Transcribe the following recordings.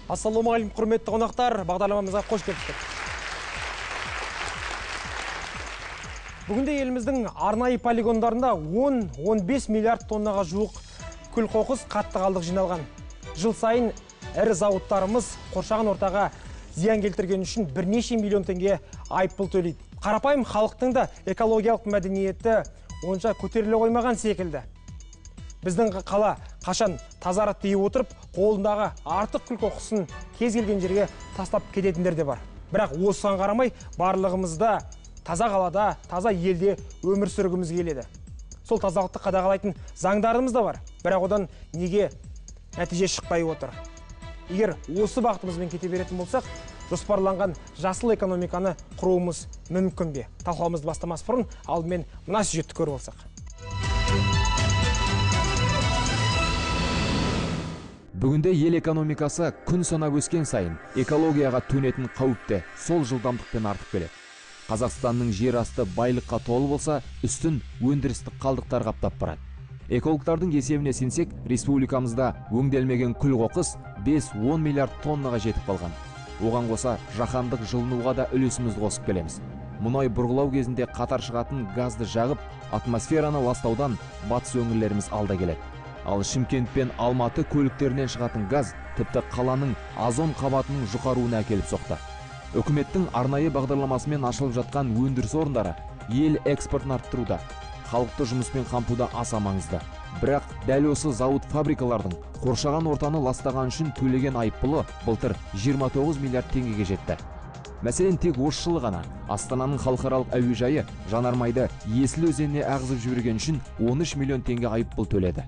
Ассалаумағалейкум, құрметті қонақтар, бағдарламамызға қош келдік. Бүгінде еліміздің арнайы полигондарында 10-15 миллиард тоннаға жуық күл қоқыс қатты қалдық жиналған. Жыл сайын ірі зауыттарымыз қоршаған ортаға зиян келтірген үшін бірнеше миллион теңге айыппұл төлейді. Қарапайым халықтың да экологиялық мәдениеті онша көтеріле қоймаған секілді. Біздің қала қашан тазара тыйып отырып, қолындағы артық күл қоқысын кез келген жерге тастап кететіндер де бар. Бірақ осыған қарамай барлығымызда таза қалада, таза елде өмір сүргіміз келеді. Сол тазалықты қадағалайтын заңдарымыз да бар. Бірақ одан неге нәтиже шықпай отыр? Егер осы бағытымызбен кете беретін болсақ, жоспарланған жасыл экономиканы құруымыз мүмкін бе? Талқылауымызды бастамас бұрын алдымен мына сюжетті көріп алсақ. Бүгінде ел экономикасы күн санап өскен сайын экологияға төнетін қауіпте сол жылдамдықпен артып келеді. Қазақстанның жер асты байлыққа толы болса, үстін өндірістік қалдықтар қаптап барады. Экологтардың есебіне сенсек, республикамызда өңделмеген күл қоқыс 5-10 миллиард тоннаға жетіп қалған. Оған қоса жаһандық жылынуға да үлесімізді қосып келеміз. Мұнай бұрғылау кезінде қатар шығатын газды жағып, атмосфераны ластаудан батыс өңірлеріміз алда келеді. Ал Шымкент пен Алматы көліктерінен шығатын газ тіпті қаланың озон қабатының жұқаруына әкеліп соқты. Үкіметтің арнайы бағдарламасымен ашылып жатқан өндіріс орындары ел экспортын арттыруда, халықты жұмыспен қамтуда аса маңызды. Бірақ дәл осы зауыт фабрикалардың қоршаған ортаны ластаған үшін төлеген айыппұлы былтыр 29 миллиард теңгеге жетті. Мәселен, тек осы жылы ғана Астананың халықаралық әуежайы жанармайды Есіл өзеніне ағызып жіберген үшін 13 миллион теңге айыппұл төледі.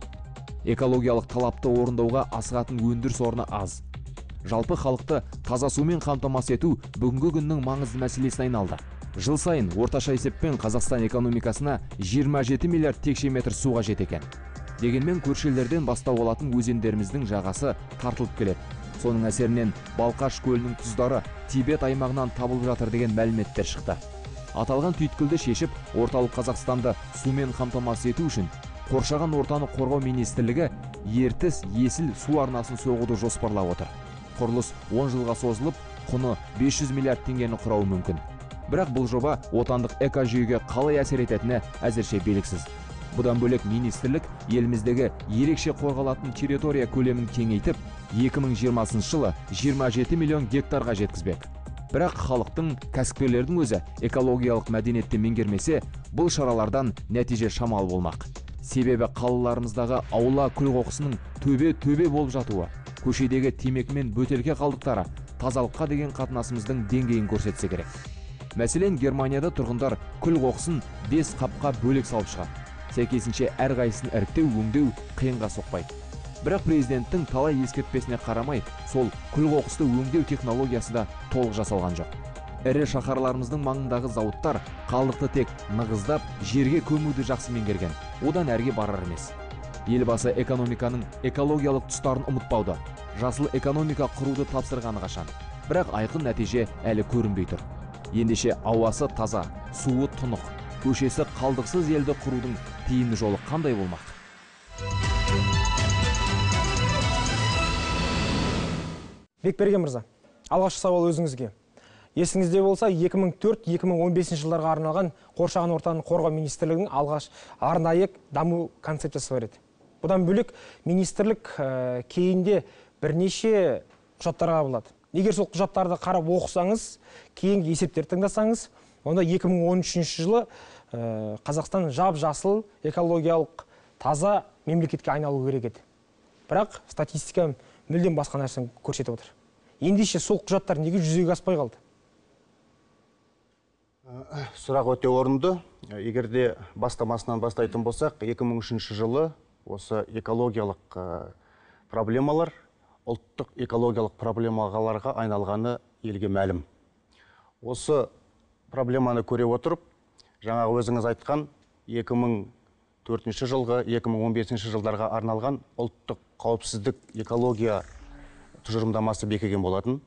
Экологиялық талапты орындауға асығатын өндіріс орны аз. Жалпы халықты таза сумен қамтамасыз ету бүгінгі күннің маңызды мәселесіне айналды. Жыл сайын орташа есеппен Қазақстан экономикасына 27 миллиард текше метр суға жетекен. Дегенмен көршілерден бастау алатын өзендеріміздің жағасы тартылып келеді. Соның әсерінен Балқаш көлінің тұздары Тибет аймағынан табылып жатыр деген мәліметтер шықты. Аталған түйткілді шешіп, орталық Қазақстанды сумен қамтамасыз ету үшін Қоршаған ортаны қорғау министрлігі Ертіс Есіл су арнасын соғуды жоспарлап отыр. Құрылыс 10 жылға созылып, құны 500 миллиард теңгені құрауы мүмкін. Бірақ бұл жоба отандық экожүйеге қалай әсер ететіні әзірше белгісіз. Бұдан бөлек министрлік еліміздегі ерекше қорғалатын территория көлемін кеңейтіп, 2020 жылы 27 миллион гектарға жеткізбек. Бірақ халықтың, кәсіпкерлердің өзі экологиялық мәдениетті меңгермесе, бұл шаралардан нәтиже шамалы болмақ. Себебі қалаларымыздағы аула күл қоқысының төбе болып жатуы, көшедегі темекі мен бөтелке қалдықтары тазалыққа деген қатынасымыздың деңгейін көрсетсе керек. Мәселен, Германияда тұрғындар күл қоқысын 5 қапқа бөлек салып шығады. Сәйкесінше әрқайсысын іріктеу, өңдеу қиынға соқпайды. Бірақ президенттің талай ескертпесіне қарамай, сол күл қоқысты өңдеу технологиясы да толық жасалған жоқ. Ірі шаһарларымыздың маңындағы зауыттар қалдықты тек нығыздап, жерге көмуді жақсы меңгерген. Одан әрге барар емес. Елбасы экономиканың экологиялық тұстарын ұмытпауды, жасыл экономика құруды тапсырғаны қашан. Бірақ айқын нәтиже әлі көрінбей тұр. Ендеше ауасы таза, суы тұнық, көшесі қалдықсыз елді құрудың тиімді жолы қандай болмақ? Бекберген мырза, алғашқы сауал өзіңізге. Есіңізде болса, 2004-2015 жылдарға арналған қоршаған ортаны қорғау министрлігінің алғаш арнайы даму концепциясы бар еді. Бұдан бөлек министрлік кейінде бірнеше құжаттарға қабылдады. Егер сол құжаттарды қарап оқысаңыз, кейінгі есептерді тыңдасаңыз, онда 2013 жылы Қазақстан жап-жасыл экологиялық таза мемлекетке айналу керек еді. Бірақ статистика мүлдем басқа нәрсені көрсетіп отыр. Ендеше сол құжаттар неге жүзеге аспай қалды? Сұрақ өте орынды. Егерде бастамасынан бастайтын болсақ, 2003 жылы осы экологиялық проблемалар ұлттық экологиялық проблемаларға айналғаны елге мәлім. Осы проблеманы көре отырып, жаңағы өзіңіз айтқан 2004 жылғы 2015 жылдарға арналған ұлттық қауіпсіздік экология тұжырымдамасы бекіген болатын.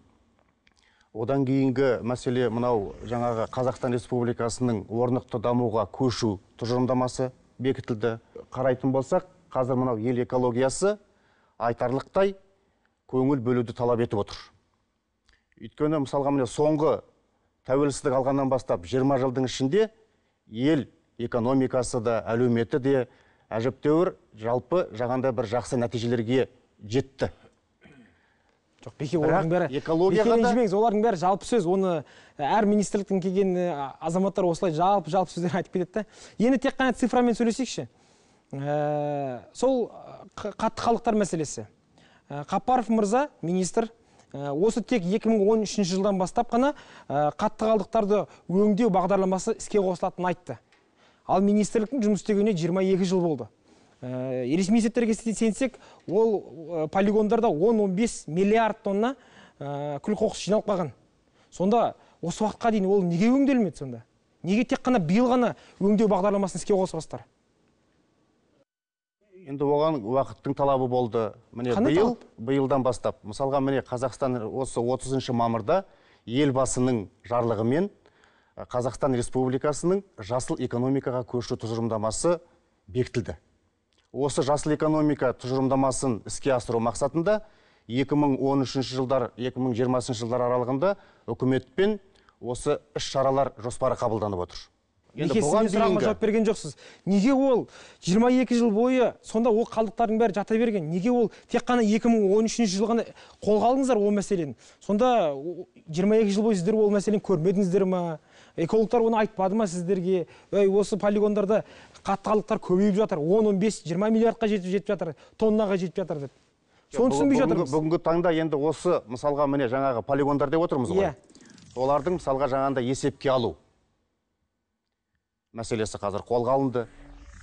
Одан кейінгі мәселе мынау жаңағы Қазақстан Республикасының орнықты дамуға көшу тұжырымдамасы бекітілді. Қарайтын болсақ, қазір мынау ел экологиясы айтарлықтай көңіл бөлуді талап етіп отыр. Өйткені мысалға міне соңғы тәуелсіздік алғаннан бастап 20 жылдың ішінде ел экономикасы да, әлеуметі де әжептәуір жалпы жағанда бір жақсы нәтижелерге жетті. Жоқ, беке, олардың бәрі ренжімеңіз, олардың бәрі жалпы сөз. Оны әр министрліктен келген азаматтар осылай жалпы сөздер айтып кетеді. Енді тек қана цифрамен сөйлесейікші. Сол қатты қалдықтар мәселесі. Қапаров мырза, министр, осы тек 2013 жылдан бастап қана қатты қалдықтарды өңдеу бағдарламасы іске қосылатынын айтты. Ал министрліктің жұмыс істегеніне 22 жыл болды. Ресми есептерге сенсек, ол полигондарда 10-15 миллиард тонна күл-қоқыс жиналып қалған. Сонда осы уақытқа дейін ол неге өңделмеді сонда? Неге тек қана биыл ғана өңдеу бағдарламасын іске қосып? Енді оған уақыттың талабы болды. Міне биылдан бастап, мысалға міне Қазақстан осы 30 мамырда елбасының жарлығымен Қазақстан Республикасының жасыл экономикаға көшу тұжырымдамасы бекітілді. Осы жасыл экономика тұжырымдамасын іске асыру мақсатында 2013 жылдар, 2020 жылдар аралығында үкіметпен осы іс-шаралар жоспары қабылданып отыр. Неге сіздің сұрағыма жауап берген жоқсыз? Неге ол 22 жыл бойы сонда ол қалдықтардың бәрі жата берген? Неге ол тек қана 2013 жыл ғана қолға алдыңыздар ол мәселені? Сонда 22 жыл бойы сіздер ол мәселені көрмедіңіздер ма? Экологтар оны айтпады ма сіздерге? Осы полигондарда қатты қалдықтар көбейіп жатыр, 10-15-20 миллиардқа жетіп жатыр, тоннаға жетіп жатыр деп. Соны түсінбей жатырмыз. Бүгінгі таңда енді осы мысалға міне жаңағы полигондар деп отырмыз ғой. Олардың мысалға жаңағында есепке алу мәселесі қазір қолға алынды.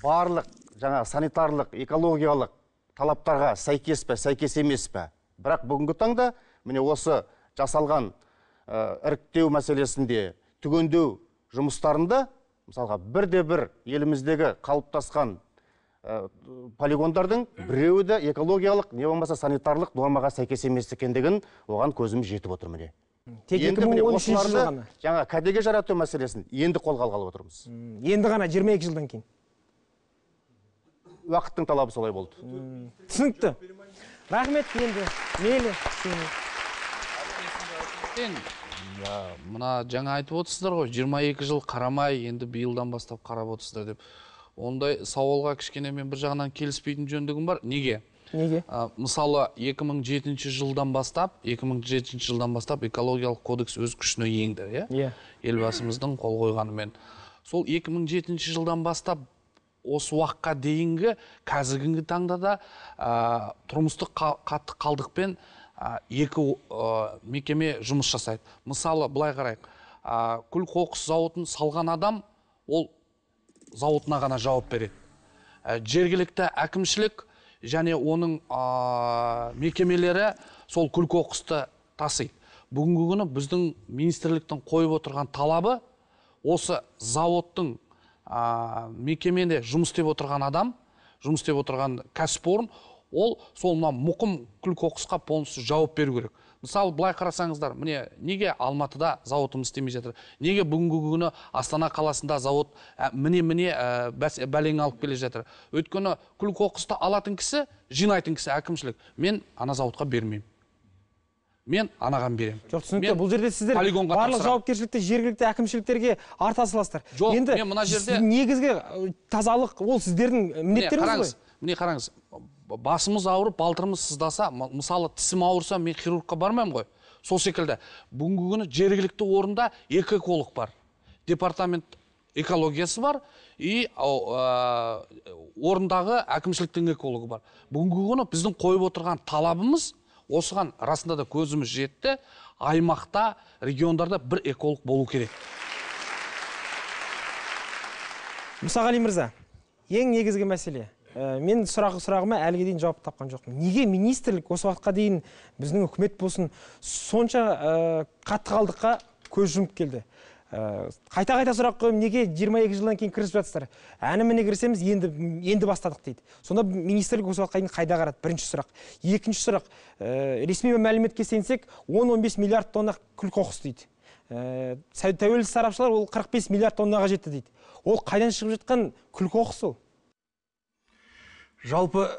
Барлық жаңа санитарлық, экологиялық талаптарға сәйкес пе, сәйкес емес пе? Бірақ бүгінгі таңда міне осы жасалған іріктеу мәселесінде, түгендеу жұмыстарында мысалға бірде-бір еліміздегі қалыптасқан полигондардың біреуі де экологиялық, не болмаса санитарлық нормаға сәйкес емес екендігін оған көзіміз жетіп отыр міне. Енді міне осыларды жаңа кәдеге жарату мәселесін енді қолға алғалы отырмыз. Енді ғана 22 жылдан кейін. Уақыттың талабы солай болды. Түсінікті. Рахмет енді. Мейлі. Мына жаңа айтып отырсыздар ғой, 22 жыл қарамай, енді биылдан бастап қарап отырсыздар деп. Ондай сауалға кішкене мен бір жағынан келіспейтін жөндігім бар. Неге? Неге? Мысалы 2007 жылдан бастап экологиялық кодекс өз күшіне енді, елбасымыздың қол қойғанымен. Сол 2007 жылдан бастап осы уақытқа дейінгі қазіргі таңда да тұрмыстық қатты қалдықпен екі мекеме жұмыс жасайды. Мысалы былай қарайық, күл-қоқыс зауытын салған адам ол зауытына ғана жауап береді. Жергілікті әкімшілік және оның мекемелері сол күл-қоқысты тасиды. Бүгінгі күні біздің министрліктің қойып отырған талабы осы зауыттың мекеменде жұмыс істеп отырған адам, жұмыс істеп отырған кәсіпорын, ол сол мұқым күл-қоқысқа полностью жауап беру керек. Мысалы, былай қарасаңыздар, міне неге Алматыда зауытымыз істемей жатыр? Неге бүгінгі күні Астана қаласында зауыт міне бәлең алып келе жатыр? Өйткені күл-қоқысты алатын кісі, жинайтын кісі әкімшілік. Мен ана зауытқа бермеймін. Мен анаған беремін. Жоқ, түсінікті. Бұл жерде сіздер барлық жауапкершілікті жергілікті әкімшіліктерге арта саласыздар. Жоқ, мен мына жерде негізгі тазалық ол сіздердің міндеттеріңіз ғой. Міне қараңыз, басымыз ауырып, балтырымыз сыздаса, мысалы тісім ауырса, мен хирургқа бармаймын ғой. Сол секілді, бүгінгі күні жергілікті орында екі эколог бар. Департамент экологиясы бар, и орындағы әкімшіліктің экологы бар. Бүгінгі күні біздің қойып отырған талабымыз, осыған расында да көзіміз жетті, аймақта, региондарда бір эколог болу керек. Мұсағали мырза, ең негізгі мәселе. Мен сұрағыма әліге дейін жауап тапқан жоқпын. Неге министрлік осы уақытқа дейін біздің үкімет болсын сонша қатты қалдыққа көз жұмып келді? Қайта сұрақ қойым, неге 22 жылдан кейін кірісіп жатсыздар? Әні-міне кірісеміз, енді бастадық дейді. Сонда министрлік осы уақытқа дейін қайда қарады? Бірінші сұрақ. Екінші сұрақ, ресми мәліметке сенсек 10-15 миллиард тонна күл-қоқыс дейді. Тәуелсіз сарапшылар ол 45 миллиард тоннаға жетті дейді. Ол қайдан шығып жатқан күл-қоқыс ол? Жалпы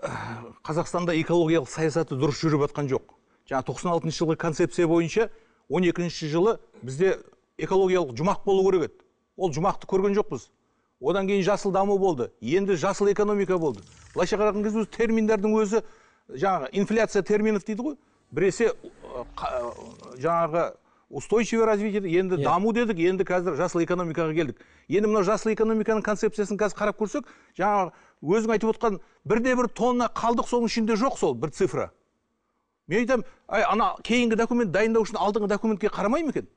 Қазақстанда экологиялық саясаты дұрыс жүріп жатқан жоқ. жаңа 96 жылғы концепция бойынша 12 жылы бізде экологиялық жұмақ болу керек еді. Ол жұмақты көрген жоқпыз. Одан кейін жасыл даму болды. Енді жасыл экономика болды. Былайша қараған кезде терминдердің өзі жаңағы инфляция терминов дейді ғой. Біресе жаңағы устойчивое развитие, енді даму дедік, енді қазір жасыл экономикаға келдік. Енді мына жасыл экономиканың концепциясын қазір қарап көрсек, жаңағы өзің айтып отқан бірде-бір тонна қалдық соның ішінде жоқ, сол бір цифра. Мен айтамын, ана кейінгі документ дайындау үшін алдыңғы документке қарамай ма екен?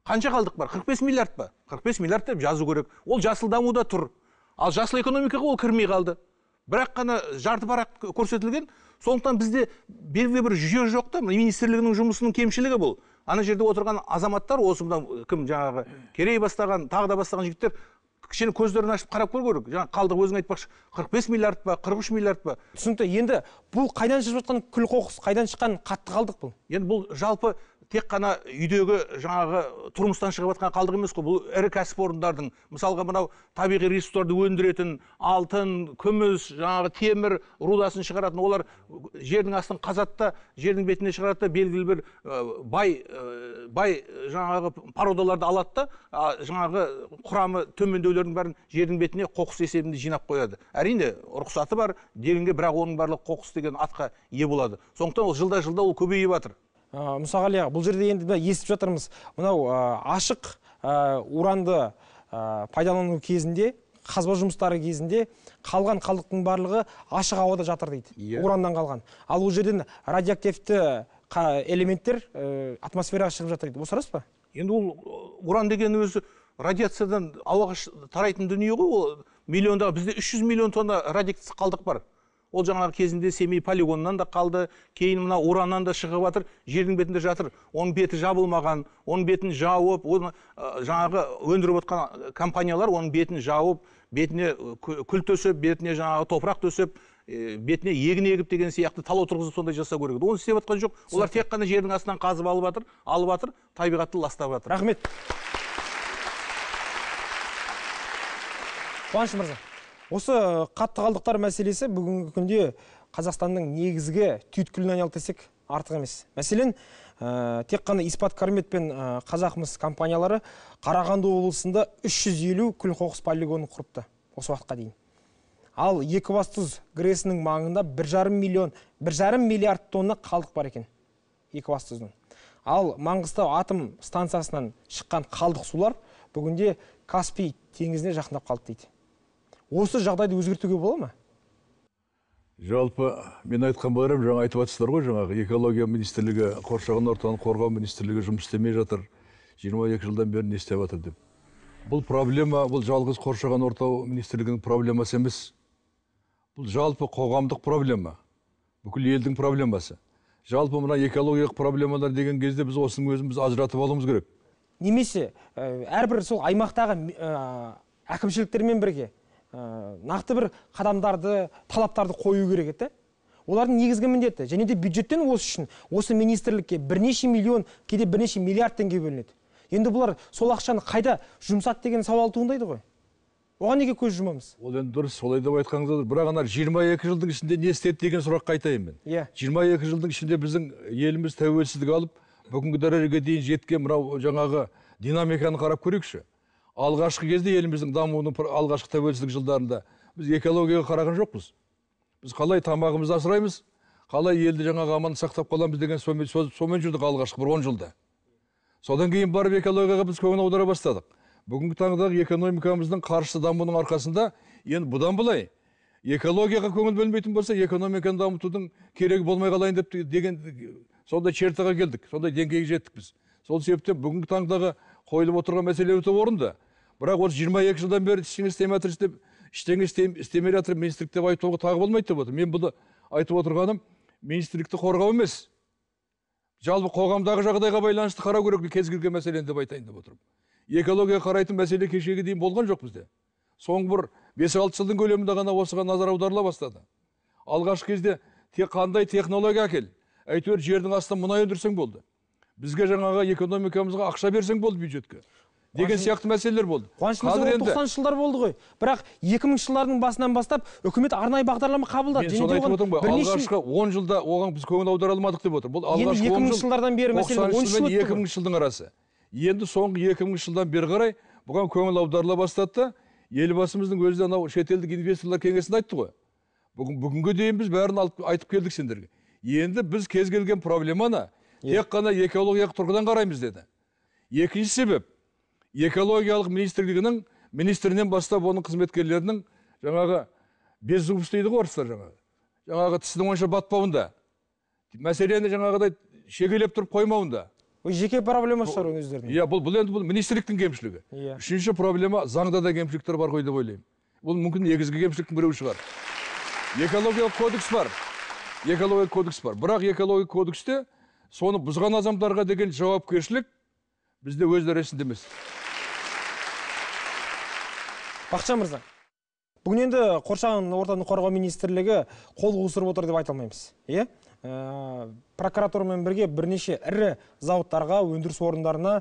Қанша қалдық бар? 45 миллиард па? 45 миллиард деп жазу керек. Ол жасыл дамуда тұр. Ал жасыл экономикаға ол кірмей қалды. Бірақ қана жарты парақ көрсетілген. Сондықтан бізде белгілі бір жүйе жоқ та, министрлігінің жұмысының кемшілігі бұл. Ана жерде отырған азаматтар, осы кім жаңағы Керей бастаған, тағы да бастаған жігіттер кішкене көздерін ашып қарап көру керек. Жаңа қалдық өзің айтпақшы, 45 миллиард па, 43 миллиард па. Түсінікті. Енді бұл қайдан шығып жатқан күл қоқыс, қайдан шыққан қатты қалдық бұл? Енді бұл жалпы тек қана үйдегі жаңағы тұрмыстан шығып жатқан қалдық емес қой. Бұл ірі кәсіпорындардың, мысалға мынау табиғи ресурстарды өндіретін алтын, күміс, жаңағы темір рудасын шығаратын, олар жердің астын қазатта, жердің бетіне шығарады да, белгілі бір бай жаңағы породаларды алады да, жаңағы құрамы төмендеулердің бәрін жердің бетіне қоқыс есебінде жинап қояды. Әрине, рұқсаты бар дегенге, бірақ оның барлығы қоқыс деген атқа ие болады. Сондықтан ол жылда ол көбейіп жатыр. Мұсағали аға, бұл жерде енді естіп жатырмыз, мынау ашық уранды пайдалану кезінде, қазба жұмыстары кезінде қалған қалдықтың барлығы ашық ауада жатыр дейді, ураннан қалған. Ал ол жерден радиоактивті элементтер атмосфераға шығып жатыр дейді. Осы рас па? Енді ол уран деген өзі радиациядан ауаға тарайтын дүние ғой. Ол миллиондағы, бізде 300 миллион тонна радиоактивті қалдық бар. Ол жаңағы кезінде Семей полигонынан да қалды, кейін мына ураннан да шығып жатыр, жердің бетінде жатыр. Оның беті жабылмаған, оның бетін жауып, жаңағы өндіріп отқан компаниялар оның бетін жауып, бетіне күл төсеп, бетіне жаңағы топырақ төсеп, бетіне егін егіп деген сияқты тал отырғызып сондай жасау керек. Оны істеп жатқан жоқ. Олар тек қана жердің астынан қазып алып жатыр, табиғатты ластап жатыр. Рахмет. Қуаныш мырза. Осы қатты қалдықтар мәселесі бүгінгі күнде Қазақстанның негізгі түйткіліне айналды десек артық емес. Мәселен, тек қана Испаткармет пен Қазақмыс компаниялары Қарағанды облысында 350 күл қоқыс полигонын құрыпты осы уақытқа дейін. Ал Екібастұз ГРЭС-нің маңында 1,5 миллиард тонна қалдық бар екен Екібастұздың. Ал Маңғыстау атом станциясынан шыққан қалдық сулар бүгінде Каспий теңізіне жақындап қалды дейді. Осы жағдайды өзгертуге бола ма? Жалпы мен айтқан боларым, жаңа айтып жатсыздар ғой, жаңағы экология министрлігі, қоршаған ортаны қорғау министрлігі жұмыс істемей жатыр, 22 жылдан бері не істеп жатыр деп. Бұл проблема, бұл жалғыз қоршаған орта министрлігінің проблемасы емес. Бұл жалпы қоғамдық проблема, бүкіл елдің проблемасы. Жалпы мына экологиялық проблемалар деген кезде біз осының өзіміз ажыратып алуымыз керек. Немесе әрбір сол аймақтағы әкімшіліктермен бірге нақты бір қадамдарды, талаптарды қою керек еді. Олардың негізгі міндеті, және де бюджеттен осы үшін, осы министрлікке бірнеше миллион, кейде бірнеше миллиард теңге бөлінеді. Енді бұлар сол ақшаны қайда жұмсады деген сауал туындайды ғой. Оған неге көз жұмамыз? Ол енді дұрыс, солай деп айтқаныңыз дұрыс. Бірақ ана 22 жылдың ішінде не істеді деген сұраққа айтайын мен. 22 жылдың ішінде біздің еліміз тәуелсіздік алып, бүгінгі дәрежеге дейін жеткен мынау жаңағы динамиканы қарап көрейікші. Алғашқы кезде еліміздің дамуының алғашқы тәуелсіздік жылдарында біз экологияға қараған жоқпыз. Біз қалай тамағымызды асыраймыз, қалай елді жаңағы аман сақтап қаламыз деген сомен жүрдік алғашқы бір 10 жылда. Содан кейін барып экологияға біз көңіл аудара бастадық. Бүгінгі таңдағы экономикамыздың қарсы дамуының арқасында енді бұдан былай экологияға көңіл бөлмейтін болса, экономиканы дамытудың керегі болмай қалайын деп деген сондай чертаға келдік, сондай деңгейге жеттік біз. Сол себептен бүгінгі таңдағы қойылып отырған мәселе өте орынды. Бірақ осы 22 жылдан бері ештеңе істемей жатыр министрлік деп айтуға тағы болмайды деп отыр. Мен бұны айтып отырғаным министрлікті қорғау емес. Жалпы қоғамдағы жағдайға байланысты қарау керек кез келген мәселені деп айтайын деп отырмын. Экологияға қарайтын мәселе кешеге дейін болған жоқ бізде. Соңғы бір 5-6 жылдың көлемінде ғана осыған назар аударыла бастады. Алғашқы кезде қандай технология әкел, әйтеуір жердің астынан мұнай өндірсең болды. Бізге жаңағы экономикамызға ақша берсең болды бюджетке. деген сияқты мәселелер болды. Қуаныш мырза, 90 жылдар болды ғой. Бірақ 2000 жылдардың басынан бастап үкімет арнайы бағдарлама қабылдады. Мен соны айтып отырмын ғой, алғашқы 10 жылда оған біз көңіл аудара алмадық деп отыр. Бұл алғашқы 2000 жылдардан бері мәселе 13 жыл өтті. 2000 жылдың арасы. Енді соңғы 2000 жылдан бері қарай бұған көңіл аударыла бастады да, елбасымыздың өзі анау шетелдік инвесторлар кеңесінде айтты ғой. Бүгінге дейін біз бәрін айтып келдік сендерге. Енді біз кез келген проблеманы тек қана экологиялық тұрғыдан қараймыз деді. Екінші себеп, экологиялық министрлігінің министрінен бастап оның қызметкерлерінің жаңағы беззубость дейді ғой орыстар жаңағы тісінің онша батпауында, мәселені жаңағыдай шегелеп тұрып қоймауында. Жеке проблема шығар өздерінің. Иә, бұл енді бұл министрліктің кемшілігі. Үшінші проблема, заңда да кемшіліктер бар ғой деп ойлаймын. Бұл мүмкін негізгі кемшіліктің біреуі шығар. Экологиялық кодекс бар. Экологиялық кодекс бар. Бірақ экологиялық кодексте соны бұзған азаматтарға деген жауапкершілік бізде өз дәресінде емес. Бақытжан мырза, бүгін енді қоршаған ортаны қорғау министрлігі қол қусырып отыр деп айта алмаймыз. Иә? Прокуратурамен бірге бірнеше ірі зауыттарға, өндіріс орындарына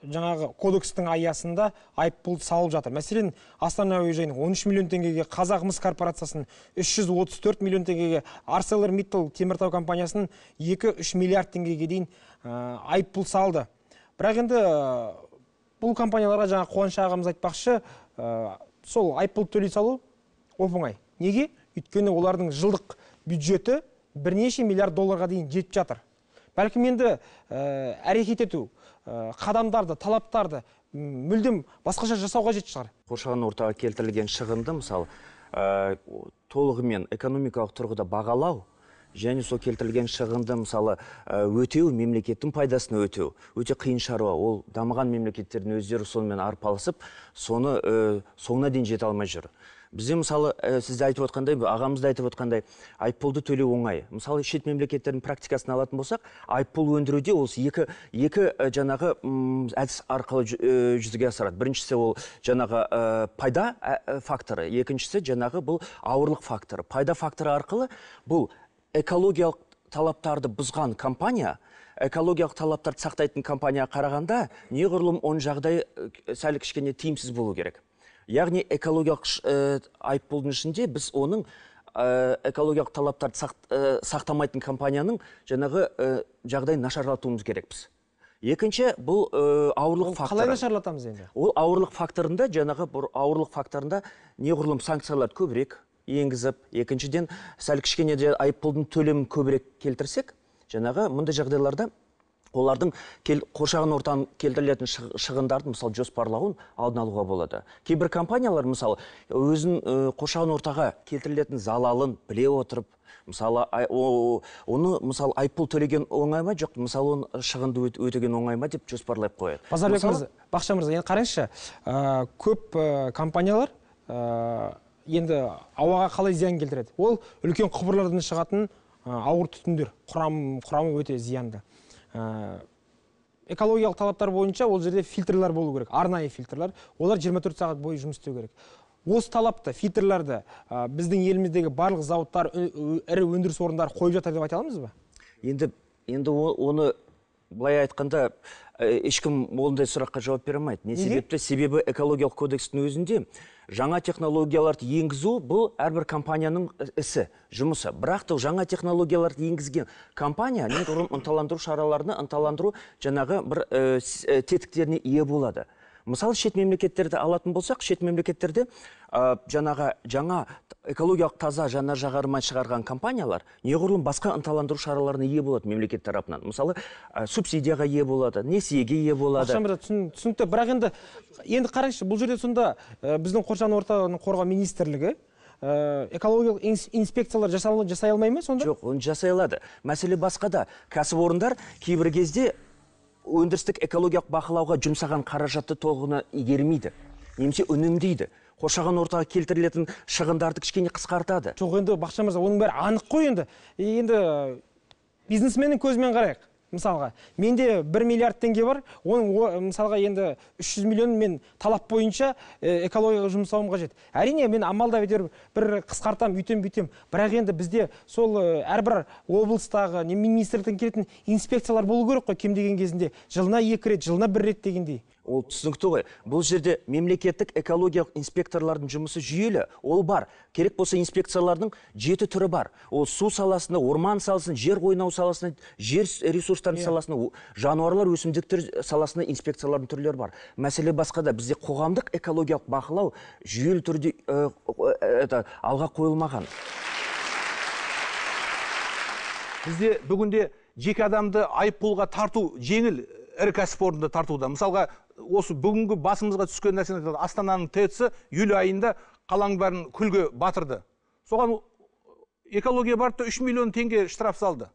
жаңағы кодекстің аясында айыппұл салып жатыр. Мәселен, Астана әуежайының 13 миллион теңгеге, Қазақмыс корпорациясының 334 миллион теңгеге, ArcelorMittal теміртау компаниясының 2-3 миллиард теңгеге дейін айыппұл салды. Бірақ енді бұл компанияларға жаңа Қуаныш ағамыз айтпақшы, сол айыппұл төлей салу оп-оңай. Неге? Өйткені олардың жылдық бюджеті бірнеше миллиард долларға дейін жетіп жатыр. Бәлкім енді әрекет ету, қадамдарды, талаптарды мүлдем басқаша жасауға қажет шығар. Қоршаған ортаға келтірілген шығынды, мысалы, толығымен экономикалық тұрғыда бағалау, және сол келтірілген шығынды, мысалы, өтеу, мемлекеттің пайдасына өтеу, өте қиын шаруа. Ол дамыған мемлекеттердің өздері сонымен арпалысып, соны соңына дейін жете алмай жүр. Бізде, мысалы, сіз айтып отқандай, ағамызды айтып отқандай, айыппұлды төлеу оңай. Мысалы, шет мемлекеттердің практикасын алатын болсақ, айыппұл өндіруде ол екі жаңағы әдіс арқылы жүзеге асырады. Біріншісі ол жаңағы пайда факторы, екіншісі жаңағы бұл ауырлық факторы. Пайда факторы арқылы бұл экологиялық талаптарды бұзған компания, экологиялық талаптарды сақтайтын компанияға қарағанда, неғұрлым оның жағдайы сәл кішкене тиімсіз болу керек. Яғни экологиялық айыппұлдың ішінде біз оның экологиялық талаптарды сақтамайтын компанияның жаңағы жағдайын нашарлатуымыз керекпіз. Екінші, бұл ауырлық факторы. Қалай нашарлатамыз енді? Ол ауырлық факторында, жаңағы бұл ауырлық факторында неғұрлым санкцияларды көбірек енгізіп, екіншіден сәл кішкене де айыппұлдың төлемін көбірек келтірсек, жаңағы мұндай жағдайларда олардың қоршаған ортаны келтірілетін шығындардың, мысалы, жоспарлауын алдын алуға болады. Кейбір компаниялар, мысалы, өзін қоршаған ортаға келтірілетін залалын біле отырып, мысалы, оны, мысалы, айыппұл төлеген оңай ма, жоқ, мысалы, оны шығынды өтеген оңай ма деп жоспарлап қояды. Бақытжан мырза, енді қараңызшы, көп компаниялар енді ауаға қалай зиян келтіреді? Ол үлкен құбырлардан шығатын ауыр түтіндер, құрамы өте зиянды. Экологиялық талаптар бойынша ол жерде фильтрлер болу керек, арнайы фильтрлер. Олар 24 сағат бойы жұмыс істеу керек. Осы талапты, фильтрлерді біздің еліміздегі барлық зауыттар, ірі өндіріс орындары қойып жатыр деп айта аламыз ба? Енді оны былай айтқанда ешкім ондай сұраққа жауап бере алмайды. Не себепті? Себебі экологиялық кодекстің өзінде жаңа технологияларды енгізу бұл әрбір компанияның ісі, жұмысы. Бірақ та жаңа технологияларды енгізген компания неғұрлым ынталандыру шараларына ынталандыру жаңағы бір тетіктеріне ие болады. Мысалы, шет мемлекеттерді алатын болсақ, шет мемлекеттерде жаңа экологиялық таза жанар жағармай шығарған компаниялар неғұрлым басқа ынталандыру шараларына ие болады мемлекет тарапынан. Мысалы, субсидияға ие болады, несиеге ие болады. Түсінікті, бірақ енді қарайшы, бұл жерде сонда біздің қоршаған ортаны қорғау министрлігі экологиялық инспекциялар жасай алмай ма сонда? Жоқ, оны жасай алады. Мәселе басқада. Кәсіпорындар кейбір кезде өндірістік экологиялық бақылауға жұмсаған қаражатты толығына игермейді, немесе үнемдейді. Қоршаған ортаға келтірілетін шығындарды кішкене қысқартады. Жоқ, енді Бақытжан мырза, оның бәрі анық қой енді. Енді бизнесменнің көзімен қарайық. мысалға, менде 1 миллиард теңге бар, оның мысалға енді 300 миллион мен талап бойынша экологияға жұмсауым қажет. Әрине, мен амалдап бір қысқартам, үйтем. Бірақ енді бізде сол әрбір облыстағы министрліктен келетін инспекциялар болу керек қой, кем деген кезінде жылына 2 рет, жылына 1 рет дегендей. Ол түсінікті ғой. Бұл жерде мемлекеттік экологиялық инспекторлардың жұмысы жүйелі. Ол бар. Керек болса инспекциялардың 7 түрі бар. Ол су саласында, орман саласында, жер қойнау саласында, жер ресурстарын саласында, жануарлар өсімдіктер саласында инспекциялардың түрлері бар. Мәселе басқада. Бізде қоғамдық экологиялық бақылау жүйелі түрде алға қойылмаған. Бізде бүгінде жеке адамды айыппұлға тарту жеңіл, ірі кәсіпорынды тартуда. Мысалға, осы бүгінгі басымызға түскен нәрсені Астананың ТЭЦ июль айында қаланың бәрін күлге батырды. Соған экология барды 3 миллион теңге штраф салды.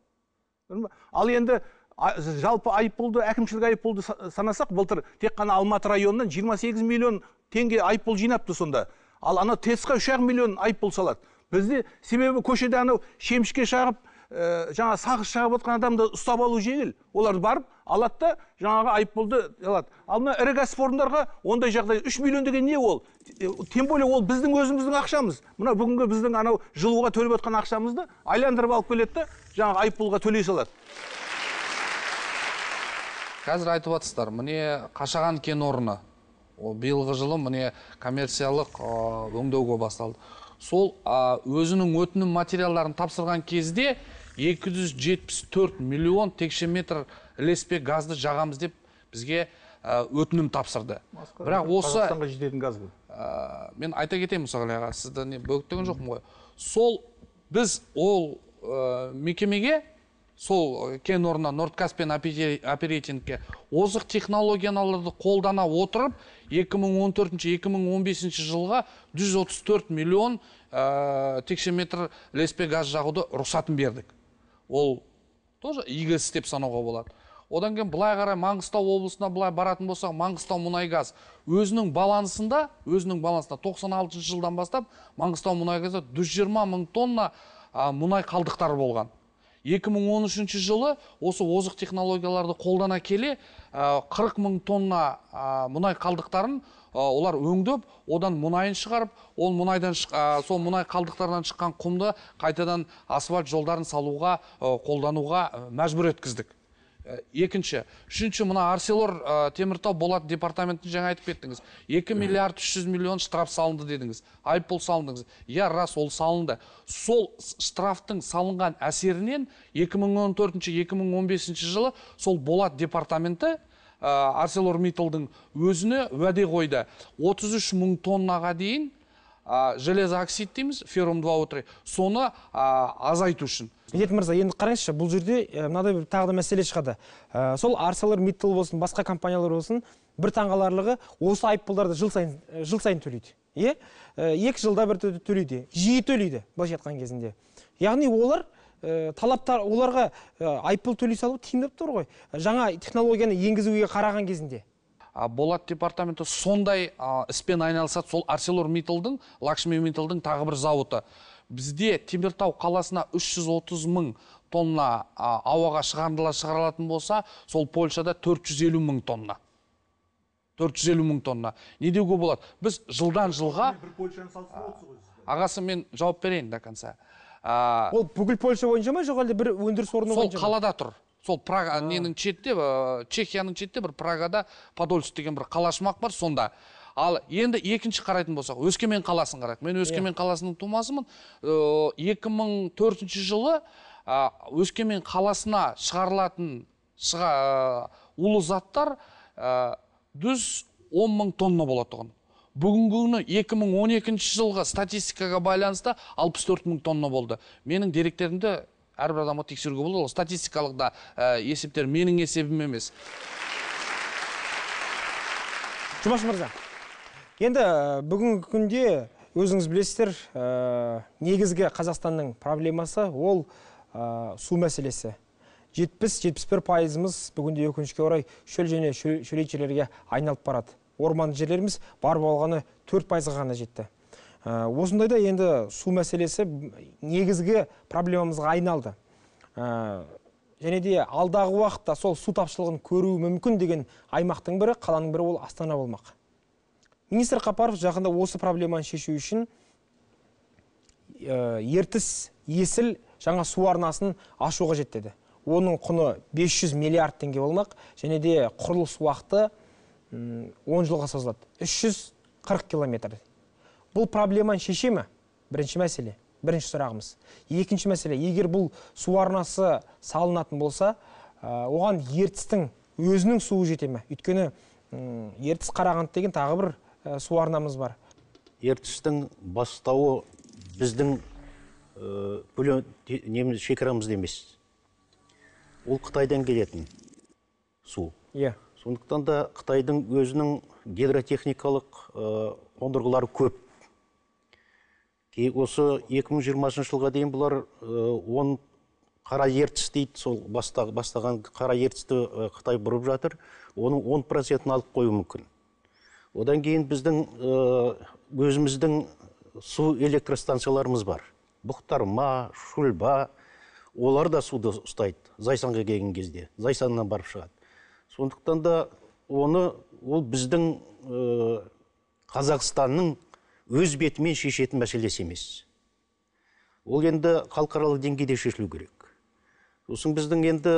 Ал енді жалпы айыппұлды, әкімшілік айыппұлды санасақ, былтыр тек қана Алматы районынан 28 миллион теңге айыппұл жинапты сонда. Ал ана ТЭЦ-қа 3,5 миллион айыппұл салады. Бізде себебі көшеде анау шемішке шағып, жаңа сағыз шағып отқан адамды ұстап алу жеңіл. Олар барып алады да жаңағы айыппұлды алады. Ал мына ірі кәсіпорындарға ондай жағдай 3 миллион деген не ол? Тем более ол біздің өзіміздің ақшамыз. Мына бүгінгі біздің анау жылуға төлеп отқан ақшамызды айландырып алып келеді да жаңағы айыппұлға төлей салады. Қазір айтып жатсыздар, міне Қашаған кен орны. Биылғы жылы міне коммерциялық өңдеуге басталды. Сол өзінің өтінім материалдарын тапсырған кезде 274 миллион текше метр ілеспе газды жағамыз деп бізге өтінім тапсырды. Бірақ осы Қазақстанға жететін газ бұл. Мен айта кетейін Мұсағали аға, сізді бөгіттеген жоқпын ғой. Сол біз ол мекемеге, сол кен орнына Норд-Каспиан оперейтингке озық технологияларды қолдана отырып 2014-2015 жылға 134 миллион текше метр ілеспе газ жағуды рұқсатын бердік. Ол тоже игі іс деп санауға болады. Одан кейін былай қарай Маңғыстау облысына былай баратын болсақ, Маңғыстау мұнай газ өзінің балансында 96 жылдан бастап Маңғыстау мұнай газда 120 мың тонна мұнай қалдықтары болған. 2013 жылы осы озық технологияларды қолдана келе 40 мың тонна мұнай қалдықтарын олар өңдеп, одан мұнайын шығарып, сол мұнай қалдықтардан шыққан құмды қайтадан асфальт жолдарын салуға, қолдануға мәжбүр еткіздік. Екінші, үшінші, мына Арселор Теміртау Болат департаментін жаңа айтып кеттіңіз. 2 миллиард 300 миллион штраф салынды дедіңіз. Айыппұл салындыңыз. Я, рас, ол салынды. Сол штрафтың салынған әсерінен 2014-2015 жылы сол Болат департаменті ArcelorMittal'дың өзіне уәде қойды. 33 мың тоннаға дейін железооксид дейміз, феррум 2-3, соны азайту үшін. Медет мырза, енді қараңызшы, бұл жерде мынадай бір тағы да мәселе шығады. Сол ArcelorMittal болсын, басқа компаниялар болсын, бір таңғаларлығы осы айыппұлдарды жыл сайын төлейді. 2 жылда бір төлейді, жиі төлейді, былайша айтқан кезінде. Яғни олар талаптар, оларға айыппұл төлей салу тиімді тұр ғой. Жаңа технологияны енгізуге қараған кезінде. Болат департаменті сондай іспен айналысады, сол ArcelorMittal'дың, Lakshmi Mittal'дың тағы бір зауыты. Бізде Теміртау қаласына 330 мың тонна ауаға шығарылатын болса, сол Польшада 450 мың тонна. 450 мың тонна. Не деуге болады? Біз жылдан жылға... Ағасы, мен жауап берейін до конца. Ол бүкіл Польша бойынша ма, жоқ әлде бір өндіріс орны бойынша? Сол қалада тұр. Сол Прага, ненің четте, Чехияның четте бір Прагада Подольск деген бір қалашмақ бар, сонда. Ал енді екінші қарайтын болсақ, Өскемен қаласын қарайық. Мен Өскемен қаласының тумасымын. 2004 жылы Өскемен қаласына шығарылатын улы заттар 110 мың тонна болатұғын. Бүгінгі 2012 жылғы статистикаға байланысты 64 мың тонна болды. Менің деректерімді әрбір адамға тексеруге болды. Ол статистикалық да есептер менің есебім емес. Жұмаш мырза, енді бүгінгі күнде өзіңіз білесіздер, негізгі Қазақстанның проблемасы ол су мәселесі. 70-71% бүгінде өкінішке орай шөл және шөлейт жерлерге айналып барады. Орман жерлеріміз бар болғаны 4% ғана жетті. Осындайда енді су мәселесі негізгі проблемамызға айналды. және де алдағы уақытта сол су тапшылығын көруі мүмкін деген аймақтың бірі, қаланың бірі ол Астана болмақ. Министр Қапаров жақында осы проблеманы шешу үшін Ертіс Есіл жаңа су арнасын ашуға жетті. Оның құны 500 миллиард теңге болмақ, және де құрылыс уақыты 10 жылға созылады. 340 километр. Бұл проблеманы шеше ме? Бірінші мәселе, бірінші сұрағымыз. Екінші мәселе, егер бұл су арнасы салынатын болса, оған Ертістің өзінің суы жете ме? Өйткені Ертіс Қарағанды деген тағы бір су арнамыз бар. Ертістің бастауы біздің шекарамызда емес. Ол Қытайдан келетін су. Сондықтан да Қытайдың өзінің гидротехникалық қондырғылары көп. Осы 2020 жылға дейін бұлар 10 қара ертіс дейді, сол бастаған қара ертісті Қытай бұрып жатыр, оның 10% алып қою мүмкін. Одан кейін біздің өзіміздің су электростанцияларымыз бар. Бұқтарма, Шүлба, олар да суды ұстайды, Зайсанға келген кезде, Зайсаннан барып шығады. Сондықтан да ол біздің Қазақстанның өз бетімен шешетін мәселесі емес. Ол енді халықаралық деңгейде шешілу керек. Сосын біздің енді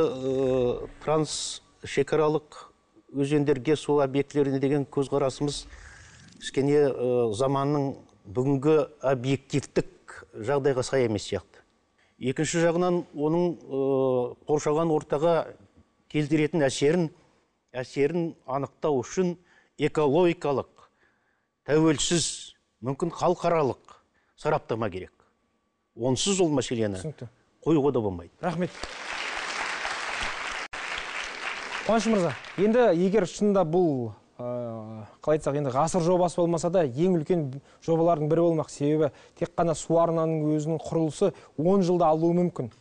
трансшекаралық өзендерге, су объектілеріне деген көзқарасымыз кішкене заманның бүгінгі объективтік жағдайға сай емес сияқты. Екінші жағынан оның қоршаған ортаға келтіретін әсерін анықтау үшін экологиялық, тәуелсіз, мүмкін халықаралық сараптама керек. Онсыз ол мәселені қоюға да болмайды. Рахмет. Қуаныш мырза, енді егер шынында бұл қалай айтсақ, енді ғасыр жобасы болмаса да ең үлкен жобалардың бірі болмақ. Себебі тек қана су арнаның өзінің құрылысы 10 жылда алуы мүмкін.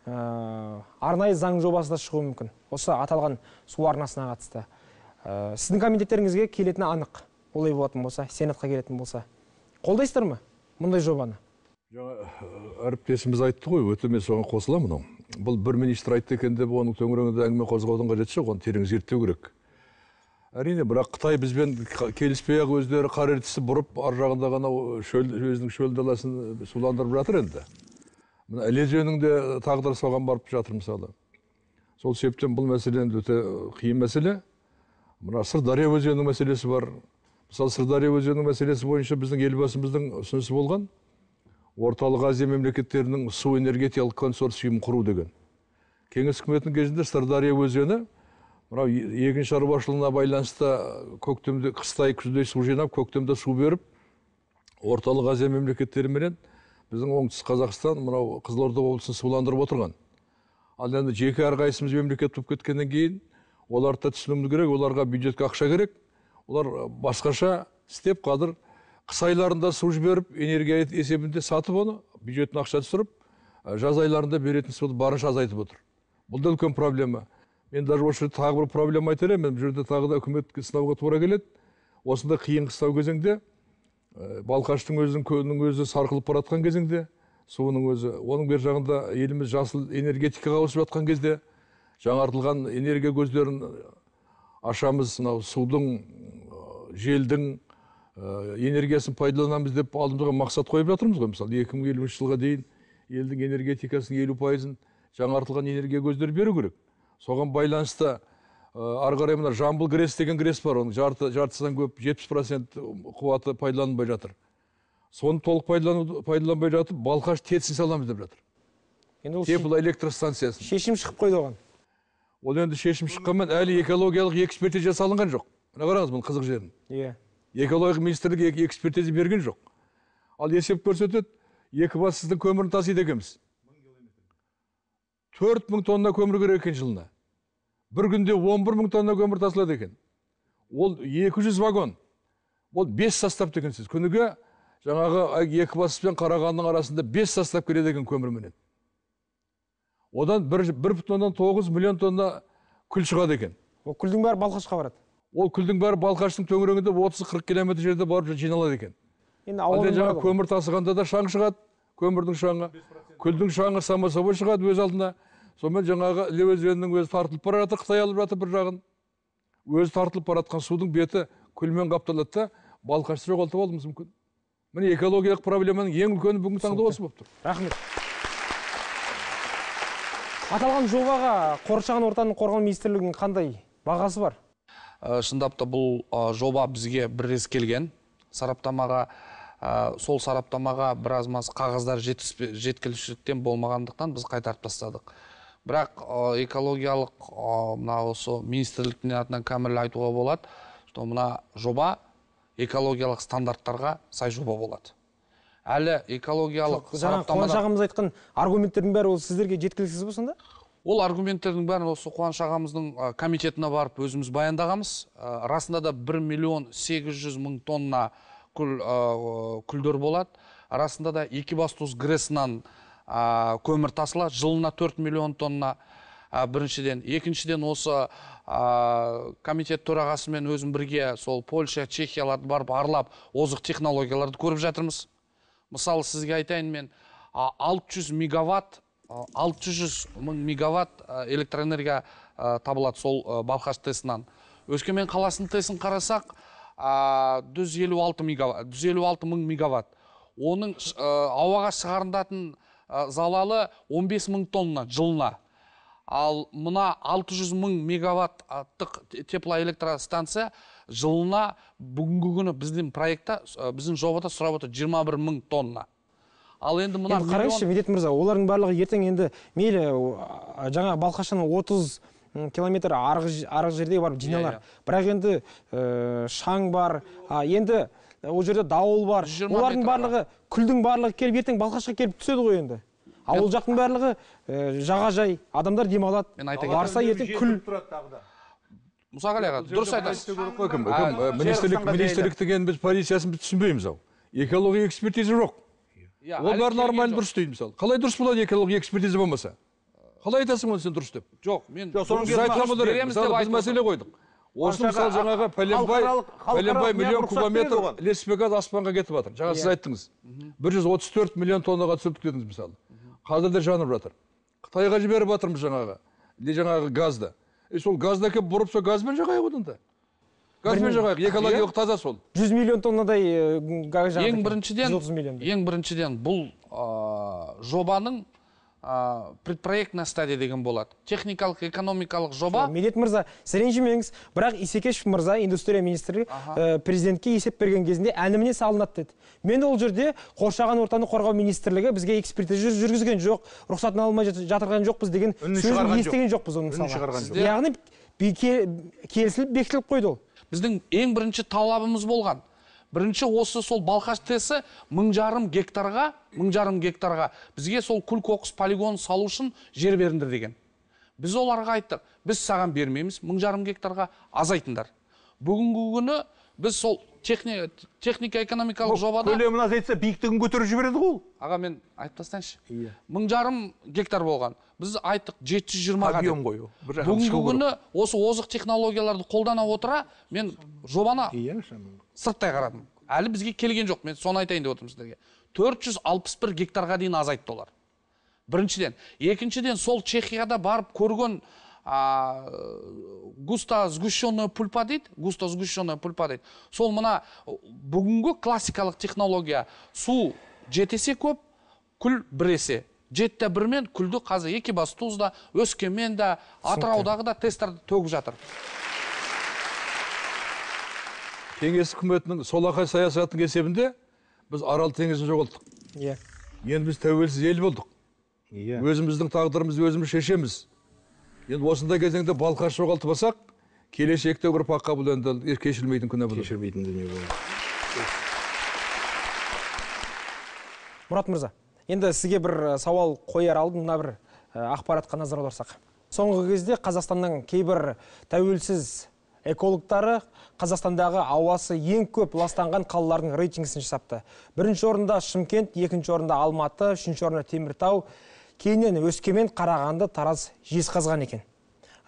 Арнайы заң жобасы да шығуы мүмкін. Осы аталған су арнасына қатысты. Сіздің комитеттеріңізге келетіні анық. Олай болатын болса, сенатқа келетін болса. Қолдайсыздар ма мұндай жобаны? Жаңа әріптесіміз айтты ғой, өте мен соған қосыламын. Бұл бір министр айтты екен деп, оның төңірегінде әңгіме қозғаудың қажеті жоқ, оны терең зерттеу керек. Әрине, бірақ Қытай бізбен келіспей-ақ өздері қар ертісі бұрып, ар жағында ғана өзінің шөл даласын суландырып жатыр енді. Мына Іле өзенінде тағдыры соған барып жатыр мысалы. Сол себептен бұл мәселе өте қиын мәселе. Мына Сырдария өзенінің мәселесі бар. Мысалы, Сырдария өзенінің мәселесі бойынша біздің елбасымыздың ұсынысы болған Орталық Азия мемлекеттерінің су энергетикалық консорциумын құру деген. Кеңес үкіметінің кезінде Сырдария өзені мынау егін шаруашылығына байланысты көктемде, қыстай, күзде су жинап, көктемде су беріп, Орталық Азия мемлекеттерімен біздің оңтүстік Қазақстан, мынау Қызылорда облысын суландырып отырған. Ал енді жеке әрқайсымыз мемлекет болып кеткеннен кейін, оларды түсінуіміз керек, оларға бюджетке ақша керек. Олар басқаша істеп қадыр қыс айларында су жіберіп, энергия есебінде сатып оны, бюджеттен ақша түсіріп, жаз айларында беретін суды барынша азайтып отыр. Бұл да үлкен проблема. Мен даже осы жерде тағы бір проблема айтар едім. Бұл жерде тағы да үкіметке сынауға тура келеді. Осында қиын қыстау кезеңде Балқаштың өзі сарқылып бара жатқан кезеңде, суының өзі, оның бер жағында еліміз жасыл энергетикаға ауысып жатқан кезде, жаңартылған энергия көздерін ашамыз, судың, желдің энергиясын пайдаланамыз деп алдымызға мақсат қойып жатырмыз ғой. Мысалы 2050 жылға дейін елдің энергетикасының 50%-ын жаңартылған энергия көздері беру керек. Соған байланысты ары қарай мына Жамбыл ГРЭС деген ГРЭС бар, оның жартысынан көп 70% қуаты пайдаланбай жатыр. Соны толық пайдаланбай жатып, Балқаш ТЭЦ-ін саламыз деп жатыр. Теплоэлектростанциясын. Шешім шығып қойды оған. Ол енді шешім шыққанмен әлі экологиялық экспертиза жасалынған жоқ. Мына қараңыз бұл қызық жерін. Экология министрлігі экспертиза берген жоқ. Ал есеп көрсетеді, Екібастұздың көмірін тасиды екенбіз. 4000 тонна көмір керек екен жылына. Бір күнде 11000 тонна көмір тасылады екен. Ол 200 вагон. Ол 5 состав дегенсіз. Күніге жаңағы Екібастұз бен Қарағандының арасында 5 состав келеді екен көмірменен. Одан 1,9 миллион тонна күл шығады екен. Ол күлдің бәрі Балқашқа барады. Ол күлдің бәрі Балқаштың төңірегінде 30-40 километр жерде барып жиналады екен. Ал жаңа көмір тасығанда да шаң шығады, көмірдің шаңы, күлдің шаңы само собой шығады өз алдына. сонымен жаңағы іле өзенінің өзі тартылып бара жатыр, Қытай алып жатыр бір жағын. Өзі тартылып бара жатқан судың беті күлмен қапталады да балқашты жоғалтып алуымыз мүмкін. Міне экологиялық проблеманың ең үлкені бүгінгі таңда осы болып тұр. Рахмет. Аталған жобаға қоршаған ортаны қорғау министрлігінің қандай бағасы бар? Шындап та бұл жоба бізге бір рет келген. Сараптамаға, сол сараптамаға біраз қағаздар жеткіліксіздіктен болмағандықтан біз қайтарып тастадық. Бірақ экологиялық мына осы министрліктің атынан кәміл айтуға болады, что мына жоба экологиялық стандарттарға сай жоба болады. Әлі экологиялық сараптамада... Қуаныш ағамыз айтқан аргументтердің бәрі ол сіздерге жеткіліксіз бе сонда? Ол аргументтердің бәрін осы Қуаныш ағамыздың комитетіне барып өзіміз баяндағанбыз. Расында да 1.800.000 тонна күлдер болады. Арасында да Екібастұз ГРЭС-нан көмір тасылады, жылына 4 миллион тонна. Біріншіден. Екіншіден осы комитет төрағасымен өзім бірге сол Польша, Чехияларды барып аралап, озық технологияларды көріп жатырмыз. Мысалы, сізге айтайын, мен 600 мың мегаватт электроэнергия табылады сол Балқаш ТЭС-нан. Өскемен қаласының ТЭС-ін қарасақ, 156 мың мегаватт. Оның ауаға шығарындатын залалы 15 мың тонна жылына. Ал мына 600 мың мегаваттық теплоэлектростанция жылына бүгінгі күні біздің проектта, біздің жобада сұрап отыр 21 мың тонна. Ал енді мына қараңызшы, Медет мырза, олардың барлығы ертең енді мейлі жаңа Балқаштан 30 километр арғы жерде барып жиналар. Бірақ енді шаң бар, енді ол жерде дауыл бар. Олардың барлығы, күлдің барлығы келіп ертең Балқашқа келіп түседі ғой енді. Ал ол жақтың барлығы жағажай, адамдар демалады. Барса ертең күл. Мұсағали аға, дұрыс айтасыз. Министрлік деген біз позициясын біз түсінбейміз ау. Экология экспертиза жоқ. Ол бәрі нормально дұрыс дейді мысалы. Қалай дұрыс болады экология экспертиза болмаса? Қалай айтасың оны сен дұрыс деп? Жоқ, мен біз мәселе қойдық. Осы мысалы жаңағы пәленбай миллион кубометр ілеспе газ аспанға кетіп жатыр. Жаңа сіз айттыңыз. 134 миллион тоннаға түсірдік дедіңіз мысалы. Қазір де жанып жатыр. Қытайға жіберіп жатырмыз жаңағы газды. Сол газды әкеп бұрып сол газбен жағайық одан да. Газбен жағайық, экологиялық таза сол. 100 миллион тоннадай газ жағайық. Ең біріншіден бұл жобаның предпроектная стадия деген болады. Техникалық, экономикалық жоба. Медет мырза, сәренжімеңіз, бірақ Исекешев мырза, индустрия министрі президентке есеп берген кезінде әніміне салынады деді. Мен ол жерде қоршаған ортаны қорғау министрлігі бізге экспертиза жүргізген жоқ, рұқсатын алмай жатырған жоқпыз деген сөзін естіген жоқпыз оның мысалы. Яғни келісіліп бекітіліп қойды ол. Біздің ең бірінші талабымыз болған. Бірінші осы сол Балқаш ТЭСі 1,5 гектарға бізге сол күл-қоқыс полигонын салу үшін жер беріңдер деген. Біз оларға айттық, біз саған бермейміз, 1,5 гектарға азайтыңдар. Бүгінгі күні біз сол техника-экономикалық жобада... Көлемін азайтса, биіктігін көтеріп жібереді ғой. Аға, мен айтып тастайыншы. 1,5 гектар болған. Біз айттық 720-ға деп. Бүгінгі күні осы озық технологияларды қолдана отыра, мен жобаны сырттай қарадым. Әлі бізге келген жоқ, мен соны айтайын деп отырмын сіздерге. 461 гектарға дейін азайтты олар. Біріншіден. Екіншіден, сол Чехияда барып көрген густо сгущенная пульпа дейді. Сол мына бүгінгі классикалық технология. Су жетесе көп, күл біресе. 7-1-мен күлді қазір Екібастұзда, Өскеменде, Атыраудағы да тесттарды төгіп жатыр. Кеңес үкіметінің солақай саясатының есебінде біз Арал теңізін жоғалттық. Енді біз тәуелсіз ел болдық. Өзіміздің тағдырымызды өзіміз шешеміз. Енді осындай кезеңде Балқаш жоғалтып алсақ, келешекте ұрпаққа бұл енді кешірмейтін күнә болады. Кешірмейтін дүние болады. Мұрат мырза, енді сізге бір сауал қояр алдын, мына бір ақпаратқа назар аударсақ. Соңғы кезде Қазақстанның кейбір тәуелсіз экологтары Қазақстандағы ауасы ең көп ластанған қалалардың рейтингісін жасапты. Бірінші орында Шымкент, екінші орында Алматы, үшінші орында Теміртау, кейіннен Өскемен, Қарағанды, Тараз, Жезқазған екен.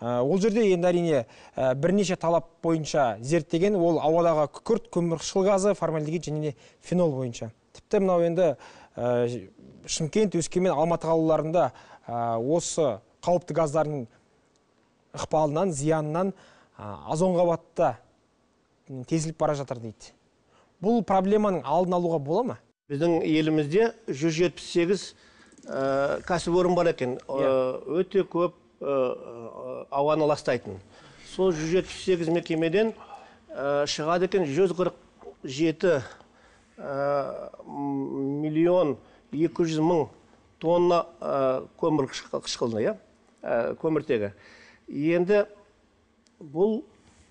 Ол жерде енді әрине бірнеше талап бойынша зерттеген, ол ауадағы күкірт, көмірқышқыл газы, формальдегид және фенол бойынша. Тіпті мынау енді Шымкент, Өскемен, Алматы қалаларында осы қауіпті газдардың ықпалынан, зиянынан озон қабатта тезіліп бара жатыр дейді. Бұл проблеманың алдын алуға бола ма? Біздің елімізде 178 кәсіпорын бар екен. Өте көп ауаны ластайтын. Сол 178 мекемеден шығады екен 147 миллион 200 мың тонна көмір қышқылды, көміртегі. Енді бұл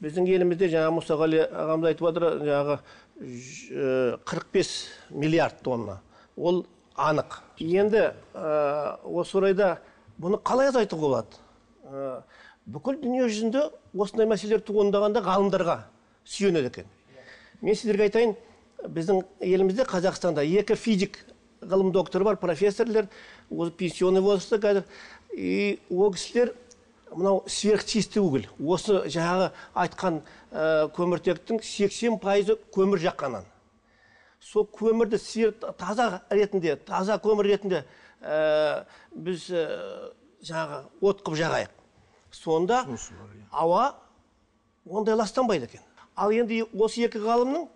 біздің елімізде жаңа Мұсағали ағамыз айтып отыр, жаңағы 45 миллиард тонна. Ол анық. Енді осы орайда бұны қалай азайтуға болады? Бүкіл дүние жүзінде осындай мәселелер туындағанда ғалымдарға сүйенеді екен. Мен сіздерге айтайын, біздің елімізде Қазақстанда 2 физик ғылым докторы бар, профессорлар, осы пенсионный возрастта қазір. И ол кісілер мынау сверхчистый уголь. Осы жаңағы айтқан көміртектің 80% көмір жаққаннан. Сол көмірді таза ретінде, таза көмір ретінде біз жаңағы от қып жағайық. Сонда ауа ондай ластанбайды екен. Ал енді осы екі ғалымның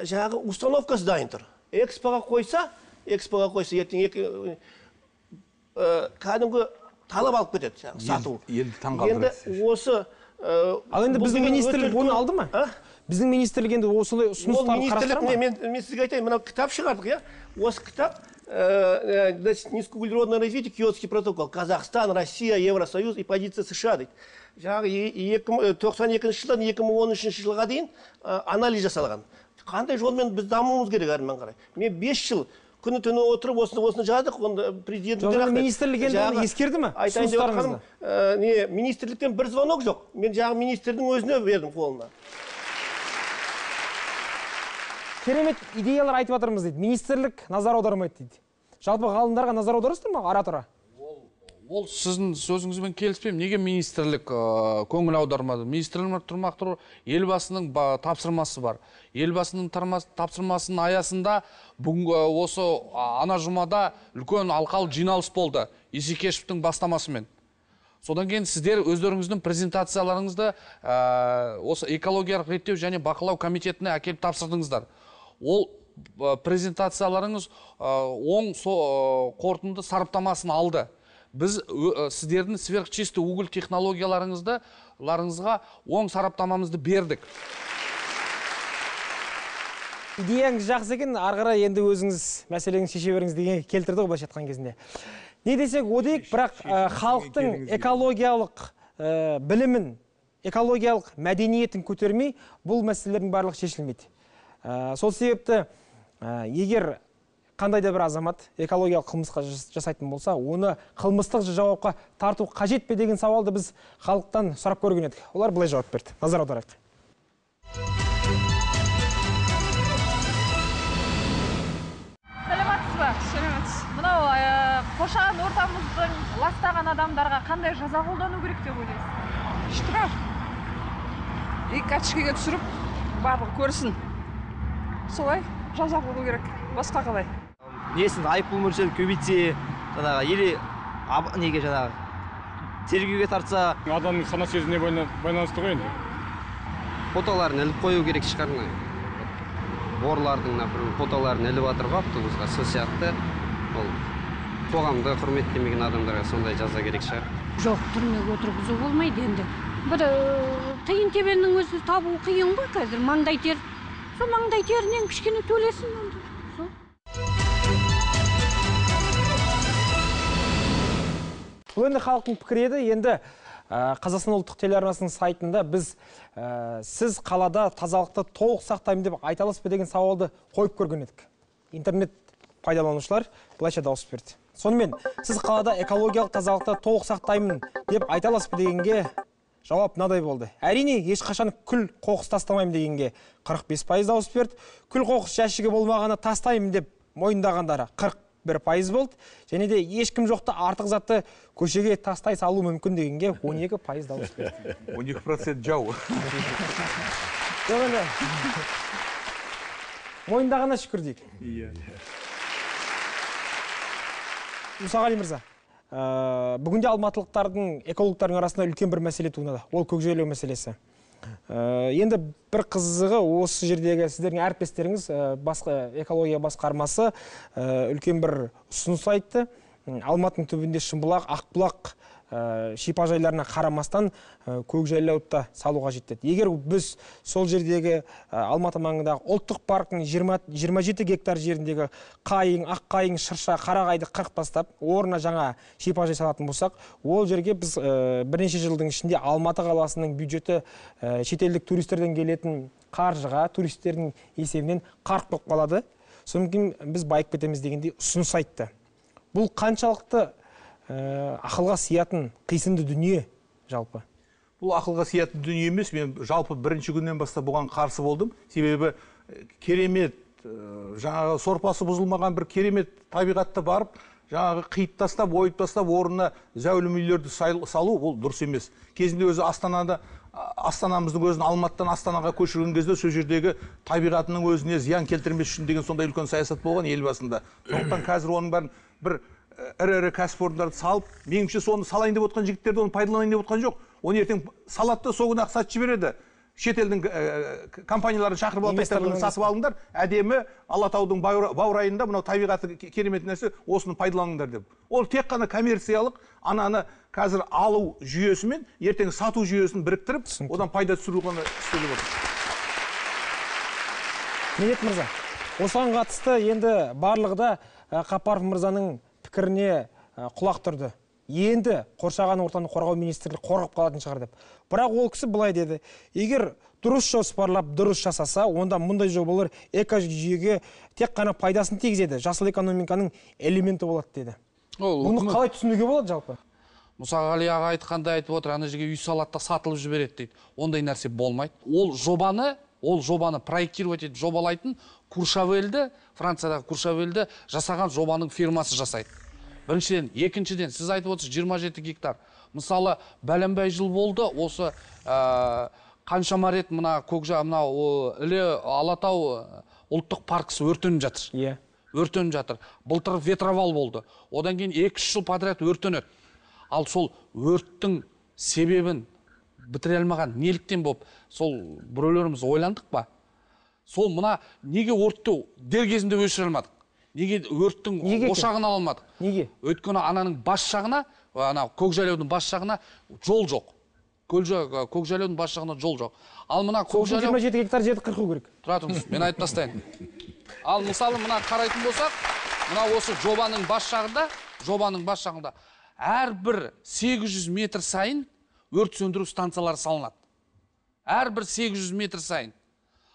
жаңағы установкасы дайын тұр. Экспоға қойса, ертең кәдімгі талап алып кетеді, сату. Енді осы... Ал енді біздің министрлік оны алды ма? Біздің министрлік енді осылай ұсыныстарын қарастыра ма? Мен сізге айтайын, мынау кітап шығардық, осы кітап низкоуглеродное развитие, Киотский протокол, Казахстан, Россия, Евросоюз и позиция США дейді. Жаңағы 92 жылдан 2013 жылға дейін анализ жасалған. Қандай жолмен біз дамуымыз керек әрмен қарай. Мен 5 жыл күні түні отырып осыны жадық, президент... Министрлік енді оны ескерді ме? Ұсыныстарыңызды? Министрліктен бір звонок жоқ. Мен жаңағы министрдің өзіне бердім қолына. Керемет идеялар айтып жатырмыз дейді. Министрлік назар аудармайды дейді. Жалпы ғалымдарға назар аударасыздар ма ара-тұра? Ол сіздің сөзіңізбен келіспеймін. Неге министрлік көңіл аудармады? Министрлік тұрмақ тұр, елбасының тапсырмасы бар. Елбасының тапсырмасының аясында бүгінгі осы ана жұмада үлкен алқалы жиналыс болды. Исекешевтің бастамасымен. Содан кейін сіздер өздеріңіздің презентацияларыңызды осы экологиялық реттеу және бақылау комитетіне әкеліп тапсырдыңыздар. Ол презентацияларыңыз оң қорытынды сараптамасын алды. Біз сіздердің сверхчистый уголь технологияларыңызға оң сараптамамызды бердік. Идеяңыз жақсы екен, арғара енді өзіңіз мәселеңіз шеше беріңіз деген келтірді ғой былайша айтқан кезінде. Не десек о дейік, бірақ халықтың экологиялық білімін, экологиялық мәдениетін көтермей, бұл мәселелердің барлығы шешілмейді. Сол себепті, егер қандай да бір азамат экологиялық қылмысқа жасайтын болса, оны қылмыстық жауапқа тарту қажет пе деген сауалды біз халықтан сұрап көрген едік. Олар былай жауап берді. Назар аударайық. Сәлеметсіз бе? Сәлеметсіз. Мынау қоршаған ортамыздың ластаған адамдарға қандай жаза қолдану керек деп ойлайсыз? Штраф. И карточкаға түсіріп, барлығы көрсін. Солай жаза қою керек. Басқа қалай? Несін айыппұл мөлшерін көбейтсе, или неге жаңағы тергеуге тартса, адамның сана сезіміне байланысты ғой енді. Фотоларын іліп қою керек шығар. Борлардың фотоларын іліп жатыр ғой автобусқа, сол сияқты. Ол қоғамды құрметтемеген адамдарға сондай жаза керек шығар. Жоқ, түрмеге отырғызу болмайды енді. Бір тиын тебеннің өзі табу қиын ғой қазір, маңдай тер. Сол маңдай терінен кішкене төлесін. Бұл енді халықтың пікірі еді. Енді Қазақстан ұлттық телеарнасының сайтында біз сіз қалада тазалықты толық сақтаймын деп айта аласыз ба деген сауалды қойып көрген едік. Интернет пайдаланушылар былайша дауыс берді. Сонымен, сіз қалада экологиялық тазалықты толық сақтаймын деп айта аласыз ба дегенге жауап мынадай болды. Әрине, ешқашан күл қоқыс тастамаймын дегенге 45% дауыс берді. Күл қоқыс жәшігі болмағаны тастаймын деп мойындағандары 41% болды. Және де ешкім жоқты артық затты көшеге тастай салу мүмкін дегенге 12% дауыс берді. 12% жау. Мойындағана шүкір дейік. Мұсағали мырза, бүгінде алматылықтардың экологтардың арасында үлкен бір мәселе туындады. Ол көкжайлау мәселесі. Енді бір қызығы осы жердегі сіздердің әріптестеріңіз экология басқармасы үлкен бір ұсыныс айтты. Алматының түбінде Шымбұлақ, Ақбұлақ шипажайларына қарамастан көкжайлауды салуға жетеді. Егер біз сол жердегі Алматы маңындағы ұлттық парктың 27 гектар жеріндегі қайың, аққайың, шырша, қарағайды қырып тастап, орнына жаңа шипажай салатын болсақ, ол жерге біз бірнеше жылдың ішінде Алматы қаласының бюджеті шетелдік туристерден келетін қаржыға, туристердің есебінен қарқ болып қалады. Сондықтан біз байып кетеміз дегендей ұсыныс айтты. Бұл қаншалықты ақылға сиятын қисынды дүние жалпы? Бұл ақылға сиятын дүние емес. Мен жалпы бірінші күннен бастап бұған қарсы болдым. Себебі керемет, жаңағы сорпасы бұзылмаған бір керемет табиғатты барып, жаңағы қиып тастап, ойып тастап, орнына зәулім үйлерді салу, ол дұрыс емес. Кезінде өзі Астанамыздың өзін Алматыдан Астанаға көшірген кезде сол жердегі табиғатының өзіне зиян келтірмес үшін деген сондай үлкен саясат болған елбасында. Сондықтан қазір оның бәрін бір ірі кәсіпорындарды салып, меніңше соны салайын деп отқан жігіттерді оны пайдаланайын деп отқан жоқ. Оны ертең салатты сол күні-ақ сатып жібереді. Шетелдің компанияларын шақырып алып сатып алыңдар, әдемі Алатаудың баурайында мынау табиғаты керемет нәрсе, осыны пайдаланыңдар деп. Ол тек қана коммерциялық ананы қазір алу жүйесімен ертең сату жүйесін біріктіріп, одан пайда түсіру ғана істеліп отыр. Медет мырза, осыған қатысты енді барлығы да Қапаров мырзаның пікіріне құлақ тұрды. Енді қоршаған ортаны қорғау министрлігі қорғап қалатын шығар деп. Бірақ ол кісі былай деді: егер дұрыс жоспарлап, дұрыс жасаса, онда мұндай жобалар экожүйеге тек қана пайдасын тигізеді, жасыл экономиканың элементі болады деді. Бұны қалай түсінуге болады жалпы? Мұсағали аға айтқандай айтып отыр, ана жерге үй салатта сатылып жібереді дейді. Ондай нәрсе болмайды. Ол жобаны проектировать етіп жобалайтын Куршавельді, Франциядағы Куршавельді жасаған жобаның фирмасы жасайды. Біріншіден, екіншіден, сіз айтып отырсыз 27 гектар. Мысалы, бәленбай жыл болды, осы қаншама рет мына Алатау ұлттық паркісі өртеніп жатыр. Өртеніп жатыр. Былтыр ветровал болды. Одан кейін 2-3 жыл подряд өртенеді. Ал сол өрттің себебін бітіре алмаған неліктен болып, сол біреулеріміз ойландық па? Сол мына неге өртті дер кезінде өшіре алмадық? Неге өрттің ошағын ала алмадық? Неге? Өйткені ананың бас жағына, көкжайлаудың бас жағына жол жоқ. Көкжайлаудың бас жағына жол жоқ. Ал мына көкжайлау 27 гектар жерді қырқу керек. Тұра тұрыңыз, мен айтып тастайын. Ал мысалы мына қарайтын болсақ, мына осы жобаның бас жағында әрбір 800 метр сайын өрт сөндіру станциялары салынады. Әрбір 800 метр сайын.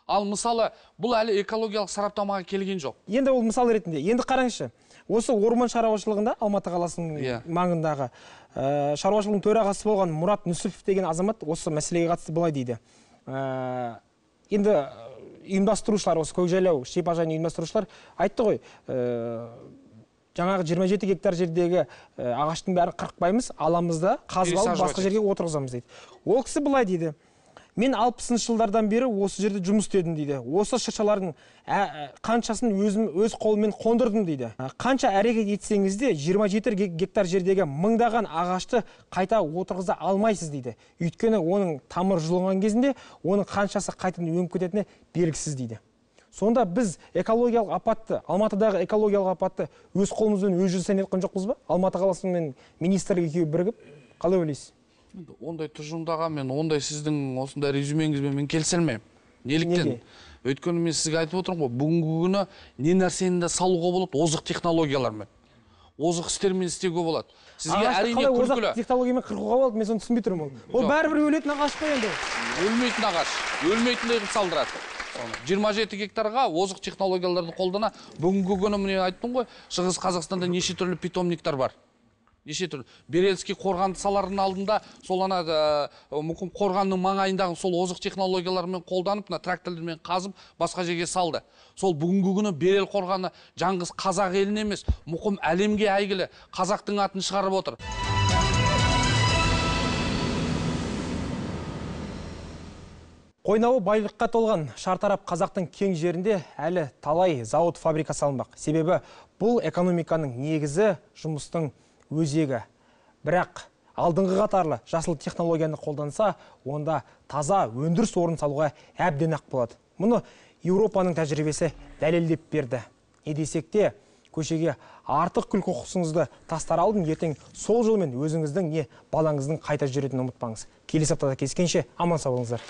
Ал мысалы, бұл әлі экологиялық сараптамаға келген жоқ. Енді ол мысал ретінде. Енді қараңызшы, осы орман шаруашылығында Алматы қаласының маңындағы шаруашылығының төрағасы болған Мұрат Нүсіпов деген азамат осы мәселеге қатысты былай дейді. Енді ұйымдастырушылар, осы көкжайлау шипажайын ұйымдастырушылар айтты ғой, жаңағы 27 гектар жердегі ағаштың бәрін қырықпаймыз, аламызда қазып алып басқа жерге отырғызамыз дейді. Ол кісі былай дейді: мен 60 жылдардан бері осы жерде жұмыс істедім дейді. Осы шыршалардың қаншасын өз қолымен қондырдым дейді. Қанша әрекет етсеңіз де 27 гектар жердегі мыңдаған ағашты қайта отырғыза алмайсыз дейді. Өйткені оның тамыр жұлынған кезінде оның қаншасы қайтадан өніп кететіні белгісіз дейді. Сонда біз экологиялық апатты, Алматыдағы экологиялық апатты өз қолымызбен өз жасап жатқан жоқпыз ба? Алматы қаласының министрлігі екеуі бірігіп, қалай ойлайсыз? Ондай тұжырымдаған мен, ондай сіздің осындай резюмеңізбен мен келісе алмаймын. Неліктен? Өйткені мен сізге айтып отырмын ғой, бүгінгі күні не нәрсені де салуға болады, озық технологиялармен. Озық істермен істеуге болады. Сізге әрине күлкілі. Озық технологиямен қырқуға болады, мен соны түсінбей тұрмын. Ол бәрібір өлетін ағаш қой енді. Өлмейтін ағаш, өлмейтіндей қылып салдырады. 27 гектарға озық технологияларды қолдана. Бүгінгі күні міне айттым ғой, Шығыс Қазақстанда неше түрлі питомниктар бар. Неше түрлі. Берельский қорғанды салардың алдында, сол мұқым қорғанның маңайындағы сол озық технологиялармен қолданып, тракторлармен қазып, басқа жерге салды. Сол бүгінгі күні Берел қорғаны жаңғыз қазақ елін емес, мұқым әлемге әйгілі қазақтың атын шығарып отыр. Қойнауы байлыққа толған шартарап қазақтың кең жерінде әлі талай зауыт фабрика салынбақ. Себебі бұл экономиканың негізі, жұмыстың өзегі. Бірақ алдыңғы қатарлы жасыл технологияны қолданса, онда таза өндіріс орнын салуға әбден ақ болады. Мұны Еуропаның тәжірибесі дәлелдеп берді. Не десек те, көшеге артық күл қоқысыңызды тастар алдын ертең сол жолмен өзіңіздің не балаңыздың қайта жүретінін ұмытпаңыз. Келесі аптада кездескенше аман сау болыңыздар.